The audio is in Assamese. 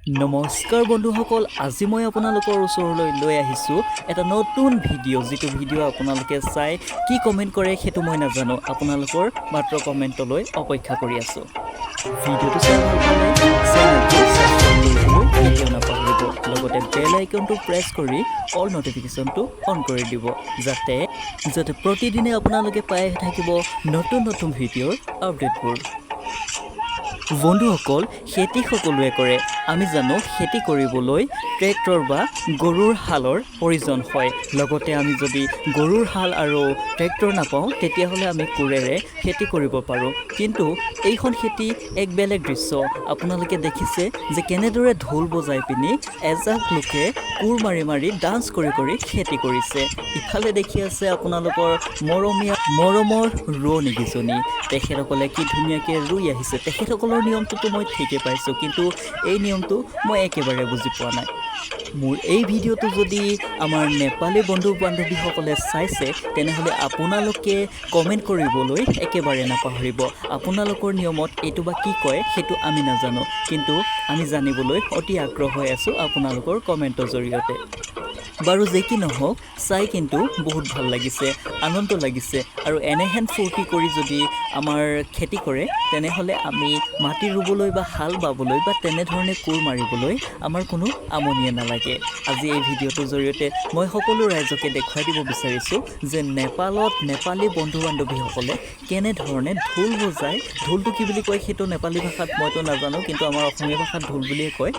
নমস্কাৰ বন্ধুসকল, আজি মই আপোনালোকৰ ওচৰলৈ লৈ আহিছোঁ এটা নতুন ভিডিঅ' যিটো ভিডিঅ' আপোনালোকে চাই কি কমেণ্ট কৰে সেইটো মই নাজানো। আপোনালোকৰ মাত্ৰ কমেণ্টলৈ অপেক্ষা কৰি আছোঁ। ভিডিঅ'টো চাই ভাল পালে চেনেলটো ছাবস্ক্ৰাইব কৰিবলৈ কেতিয়াও নাপাহৰিব, লগতে বেল আইকনটো প্ৰেছ কৰি অল নটিফিকেশ্যনটো অন কৰি দিব, যাতে প্ৰতিদিনে আপোনালোকে পাই থাকিব নতুন নতুন ভিডিঅ'ৰ আপডেটবোৰ। বন্ধুসকল, খেতি সকলোৱে কৰে। আমি জানো খেতি কৰিবলৈ ট্ৰেক্টৰ বা গৰুৰ হালৰ প্ৰয়োজন হয়। লগতে আমি যদি গৰুৰ হাল আৰু ট্ৰেক্টৰ নাপাওঁ তেতিয়াহ'লে আমি কোৰেৰে খেতি কৰিব পাৰোঁ। কিন্তু এইখন খেতি এক বেলেগ দৃশ্য। আপোনালোকে দেখিছে যে কেনেদৰে ঢোল বজাই পিনি এজাক লোকে কোৰ মাৰি মাৰি ডান্স কৰি কৰি খেতি কৰিছে। ইফালে দেখি আছে আপোনালোকৰ মৰমৰ ৰোৱনীকেইজনী। তেখেতসকলে কি ধুনীয়াকৈ ৰুই আহিছে। তেখেতসকলৰ নিয়মটোতো মই ঠিকেই পাইছোঁ, কিন্তু এই নিয়মটো মই একেবাৰে বুজি পোৱা নাই। মোৰ এই ভিডিঅ'টো যদি আমাৰ নেপালী বন্ধু বান্ধৱীসকলে চাইছে তেনেহ'লে আপোনালোকে কমেণ্ট কৰিবলৈ একেবাৰে নাপাহৰিব। আপোনালোকৰ নিয়মত এইটো বা কি কয় সেইটো আমি নাজানো, কিন্তু আমি জানিবলৈ অতি আগ্ৰহ হৈ আছোঁ আপোনালোকৰ কমেণ্টৰ জৰিয়তে। বাৰু যে কি নহওক, চাই কিন্তু বহুত ভাল লাগিছে, আনন্দ লাগিছে। আৰু এনেহেন ফূৰ্তি কৰি যদি আমাৰ খেতি কৰে তেনেহ'লে আমি মাটি ৰুবলৈ বা হাল বাবলৈ বা তেনেধৰণে কোৰ মাৰিবলৈ আমাৰ কোনো আমনিয়ে নালাগে। আজি এই ভিডিঅ'টোৰ জৰিয়তে মই সকলো ৰাইজকে দেখুৱাই দিব বিচাৰিছোঁ যে নেপালত নেপালী বন্ধু বান্ধৱীসকলে কেনেধৰণে ঢোল বজায়। ঢোলটো কি বুলি কয় সেইটো নেপালী ভাষাত মইতো নাজানো, কিন্তু আমাৰ অসমীয়া ভাষাত ঢোল বুলিয়ে কয়।